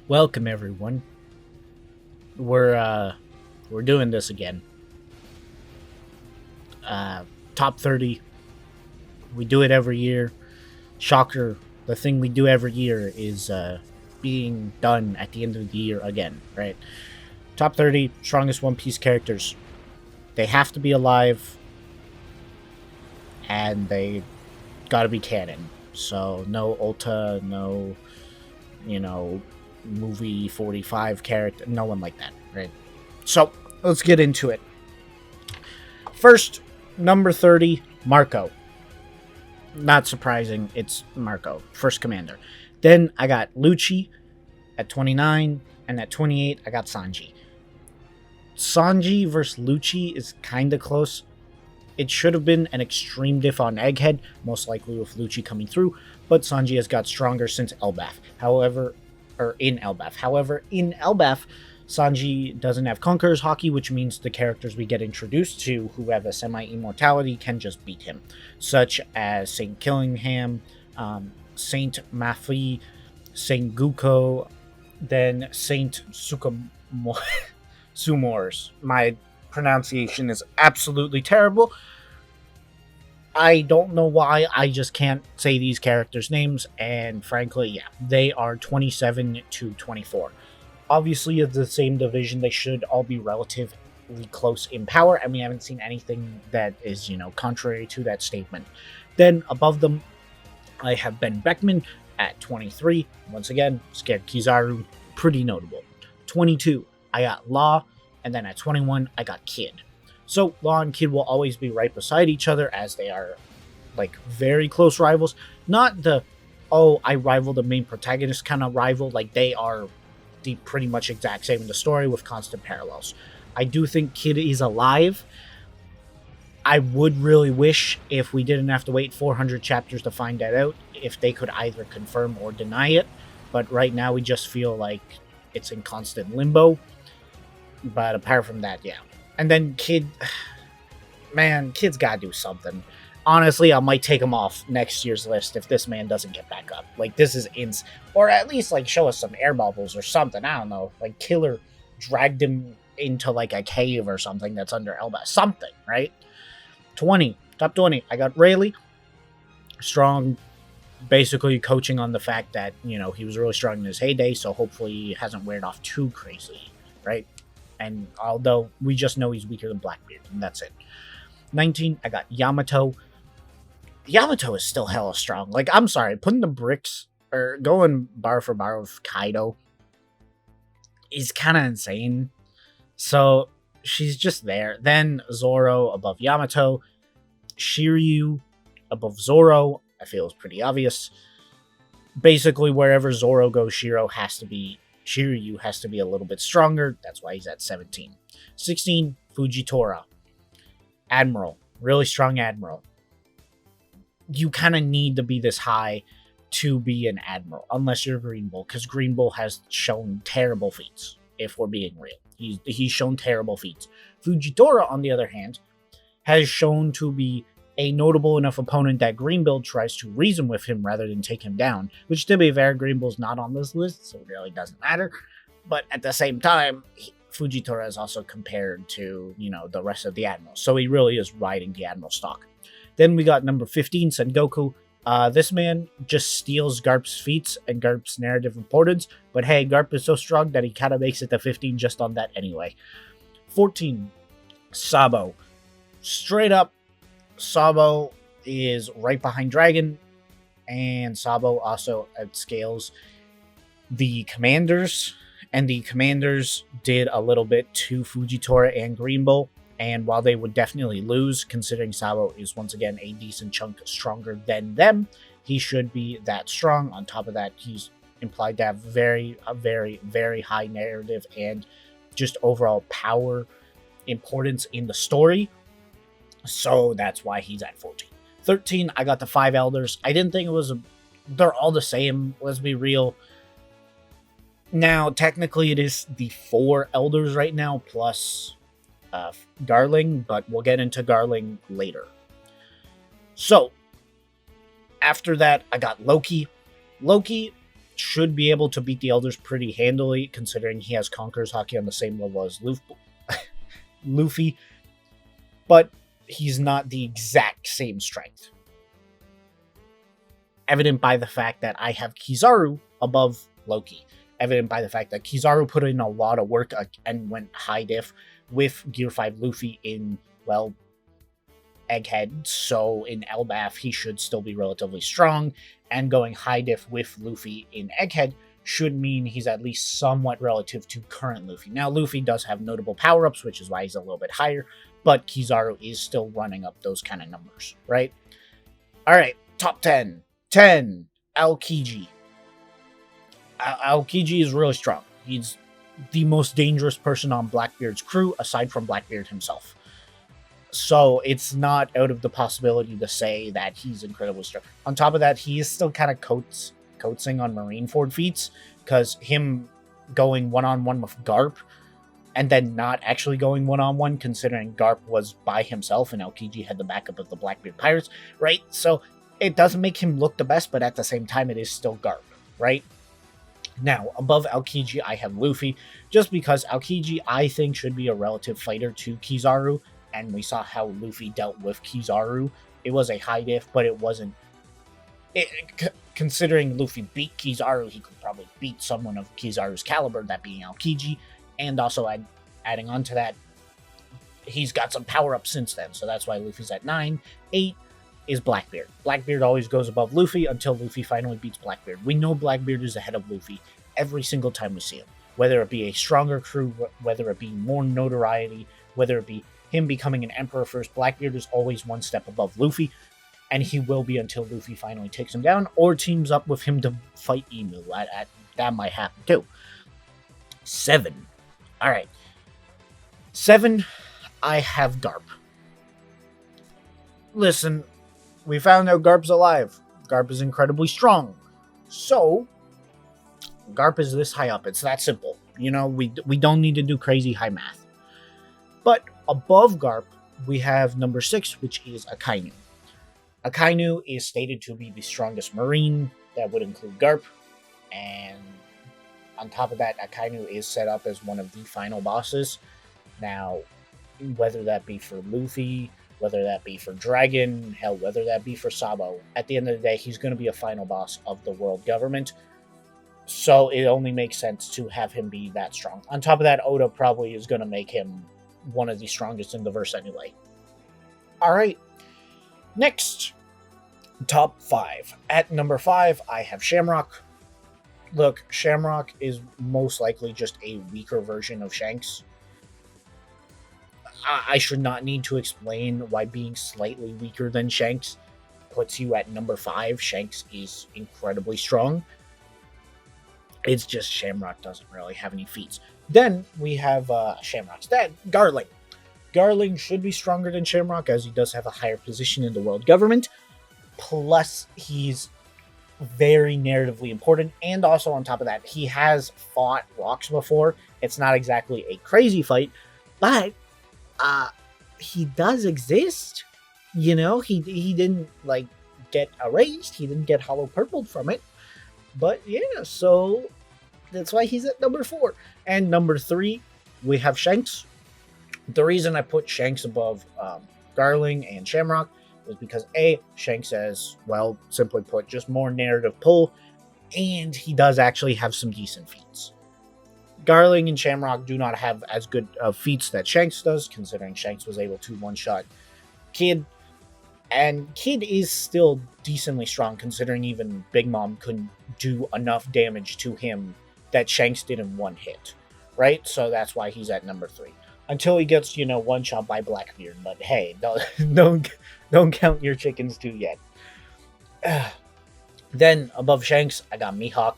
Welcome everyone. We're doing this again. Uh Top 30. We do it every year. Shocker, the thing we do every year is being done at the end of the year again, right? Top 30 strongest One Piece characters. They have to be alive and they got to be canon. So no Ulta, no, you know, movie 45 character, no one like that, right? So, let's get into it. First, number 30, Marco. Not surprising, it's Marco, first commander. Then I got Lucci at 29, and at 28, I got Sanji. Sanji versus Lucci is kind of close. It should have been an extreme diff on Egghead, most likely with Lucci coming through, but Sanji has got stronger since Elbaf. In Elbaf, Sanji doesn't have Conqueror's Haki, which means the characters we get introduced to who have a semi-immortality can just beat him, such as Saint Killingham, Saint Mafi, Saint Guko, then Saint Sumors. My pronunciation is absolutely terrible. I don't know why, I just can't say these characters' names, and frankly, yeah, they are 27 to 24. Obviously, it's the same division, they should all be relatively close in power, and we haven't seen anything that is, contrary to that statement. Then, above them, I have Ben Beckman at 23. Once again, Scared Kizaru, pretty notable. 22, I got Law, and then at 21, I got Kid. So, Law and Kid will always be right beside each other as they are, very close rivals. Not the, oh, I rival the main protagonist kind of rival. They are the pretty much exact same in the story with constant parallels. I do think Kid is alive. I would really wish if we didn't have to wait 400 chapters to find that out, if they could either confirm or deny it. But right now, we just feel like it's in constant limbo. But apart from that, yeah. And then Kid, man, Kid's gotta do something. Honestly, I might take him off next year's list if this man doesn't get back up. This is or at least show us some air bubbles or something. I don't know. Killer dragged him into a cave or something that's under Elba. Something, right? 20, top 20. I got Rayleigh, strong, basically coaching on the fact that he was really strong in his heyday. So hopefully he hasn't weared off too crazy, right? And although we just know he's weaker than Blackbeard, and that's it. 19, I got Yamato. Yamato is still hella strong. I'm sorry, putting the bricks or going bar for bar with Kaido is kind of insane. So she's just there. Then Zoro above Yamato. Shiryu above Zoro. I feel is pretty obvious. Basically, wherever Zoro goes, Shiryu has to be a little bit stronger. That's why he's at 17. 16, Fujitora. Admiral. Really strong Admiral. You kind of need to be this high to be an Admiral, unless you're Green Bull, because Green Bull has shown terrible feats, if we're being real. He's shown terrible feats. Fujitora, on the other hand, has shown to be a notable enough opponent that Green Bull tries to reason with him rather than take him down, which, to be fair, Green Bull's not on this list, so it really doesn't matter. But at the same time, Fujitora is also compared to, the rest of the Admirals, so he really is riding the Admiral stock. Then we got number 15, Sengoku. This man just steals Garp's feats and Garp's narrative importance, but hey, Garp is so strong that he kind of makes it to 15 just on that anyway. 14, Sabo. Straight up, Sabo is right behind Dragon, and Sabo also outscales the commanders, and the commanders did a little bit to Fujitora and Green Bull, and while they would definitely lose, considering Sabo is once again a decent chunk stronger than them, he should be that strong. On top of that, he's implied to have a very, very high narrative and just overall power importance in the story. So that's why he's at 14. 13, I got the 5 elders. I didn't think they're all the same, let's be real. Now, technically it is the 4 elders right now, plus Garling, but we'll get into Garling later. So, after that, I got Loki. Loki should be able to beat the Elders pretty handily, considering he has Conqueror's Haki on the same level as Luffy, but he's not the exact same strength. Evident by the fact that I have Kizaru above Loki. Evident by the fact that Kizaru put in a lot of work and went high diff with Gear 5 Luffy in, well, Egghead, so in Elbaf he should still be relatively strong, and going high diff with Luffy in Egghead should mean he's at least somewhat relative to current Luffy. Now, Luffy does have notable power-ups, which is why he's a little bit higher, but Kizaru is still running up those kind of numbers, right? Alright, top 10. 10, Aokiji. Aokiji is really strong. He's the most dangerous person on Blackbeard's crew, aside from Blackbeard himself. So it's not out of the possibility to say that he's incredibly strong. On top of that, he is still kind of coaxing on Marineford feats, because him going one-on-one with Garp and then not actually going one-on-one, considering Garp was by himself and Aokiji had the backup of the Blackbeard Pirates, right? So it doesn't make him look the best, but at the same time, it is still Garp, right? Now, above Aokiji, I have Luffy, just because Aokiji, I think, should be a relative fighter to Kizaru, and we saw how Luffy dealt with Kizaru. It was a high diff, but it wasn't... Considering Luffy beat Kizaru, he could probably beat someone of Kizaru's caliber, that being Aokiji, and also adding on to that, he's got some power-ups since then, so that's why Luffy's at 9. 8 is Blackbeard. Blackbeard always goes above Luffy until Luffy finally beats Blackbeard. We know Blackbeard is ahead of Luffy every single time we see him, whether it be a stronger crew, whether it be more notoriety, whether it be him becoming an emperor first. Blackbeard is always one step above Luffy, and he will be until Luffy finally takes him down or teams up with him to fight Emu. That might happen too. 7. Alright. 7, I have Garp. Listen, we found out Garp's alive. Garp is incredibly strong. So, Garp is this high up. It's that simple. You know, we don't need to do crazy high math. But above Garp, we have number 6, which is Akainu. Akainu is stated to be the strongest marine. That would include Garp. And on top of that, Akainu is set up as one of the final bosses. Now, whether that be for Luffy, whether that be for Dragon, hell, whether that be for Sabo, at the end of the day, he's going to be a final boss of the world government. So it only makes sense to have him be that strong. On top of that, Oda probably is going to make him one of the strongest in the verse anyway. Alright, next, top 5. At number 5, I have Shamrock. Look, Shamrock is most likely just a weaker version of Shanks. I should not need to explain why being slightly weaker than Shanks puts you at number 5. Shanks is incredibly strong. It's just Shamrock doesn't really have any feats. Then we have Shamrock's dad, Garling. Garling should be stronger than Shamrock, as he does have a higher position in the world government. Plus, he's very narratively important, and also on top of that, he has fought Rocks before. It's not exactly a crazy fight, but he does exist. You know, he didn't like get erased. He didn't get hollow purpled from it. But yeah, so that's why he's at number 4. And number 3, we have Shanks. The reason I put Shanks above Garling and Shamrock is because A, Shanks has, well, simply put, just more narrative pull, and he does actually have some decent feats. Garling and Shamrock do not have as good feats that Shanks does, considering Shanks was able to one-shot Kid. And Kid is still decently strong, considering even Big Mom couldn't do enough damage to him that Shanks did in one hit, right? So that's why he's at number 3. Until he gets, one-shot by Blackbeard. But hey, don't count your chickens too yet. Then, above Shanks, I got Mihawk.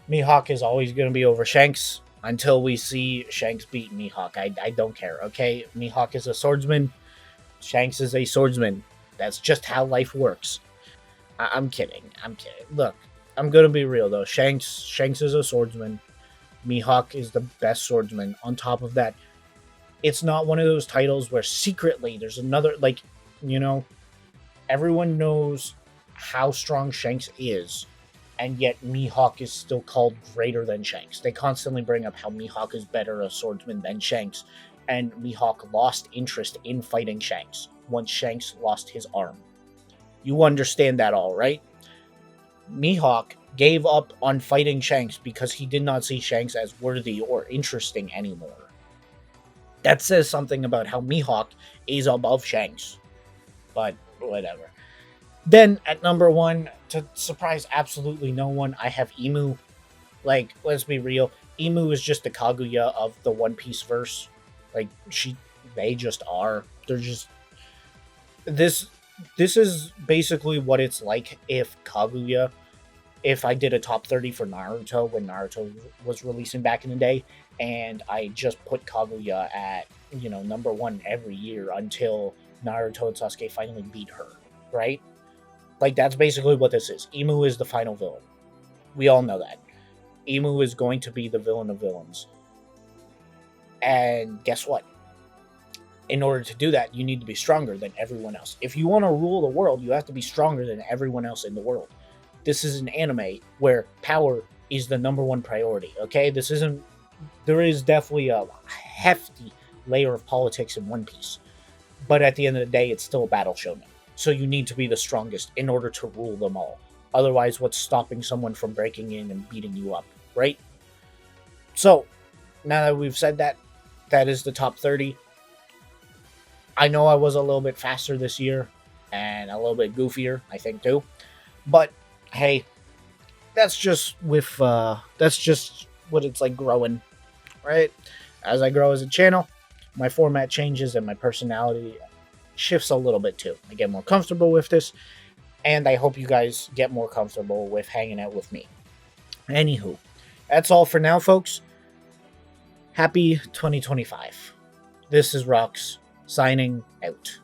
Mihawk is always going to be over Shanks until we see Shanks beat Mihawk. I don't care, okay? Mihawk is a swordsman. Shanks is a swordsman. That's just how life works. I'm kidding. Look, I'm going to be real, though. Shanks is a swordsman. Mihawk is the best swordsman. On top of that, it's not one of those titles where secretly there's another, everyone knows how strong Shanks is. and yet Mihawk is still called greater than Shanks. They constantly bring up how Mihawk is better a swordsman than Shanks, and Mihawk lost interest in fighting Shanks once Shanks lost his arm. You understand that all, right? Mihawk gave up on fighting Shanks because he did not see Shanks as worthy or interesting anymore. That says something about how Mihawk is above Shanks. But whatever. Then at number 1, to surprise absolutely no one, I have Emu. Like, let's be real, Emu is just the Kaguya of the One Piece verse. Like, they just are. They're just this is basically what it's like if I did a top 30 for Naruto when Naruto was releasing back in the day, and I just put Kaguya at, number 1 every year until Naruto and Sasuke finally beat her, right? Like, that's basically what this is. Emu is the final villain. We all know that. Emu is going to be the villain of villains. And guess what? In order to do that, you need to be stronger than everyone else. If you want to rule the world, you have to be stronger than everyone else in the world. This is an anime where power is the number 1 priority, okay? There is definitely a hefty layer of politics in One Piece. But at the end of the day, it's still a battle shonen. So you need to be the strongest in order to rule them all. Otherwise, what's stopping someone from breaking in and beating you up, right? So, now that we've said that, that is the top 30. I know I was a little bit faster this year, and a little bit goofier, I think, too. But, hey, that's just what it's like growing, right? As I grow as a channel, my format changes and my personality shifts a little bit too. I get more comfortable with this, and I hope you guys get more comfortable with hanging out with me. Anywho, that's all for now, folks. Happy 2025. This is Rox, signing out.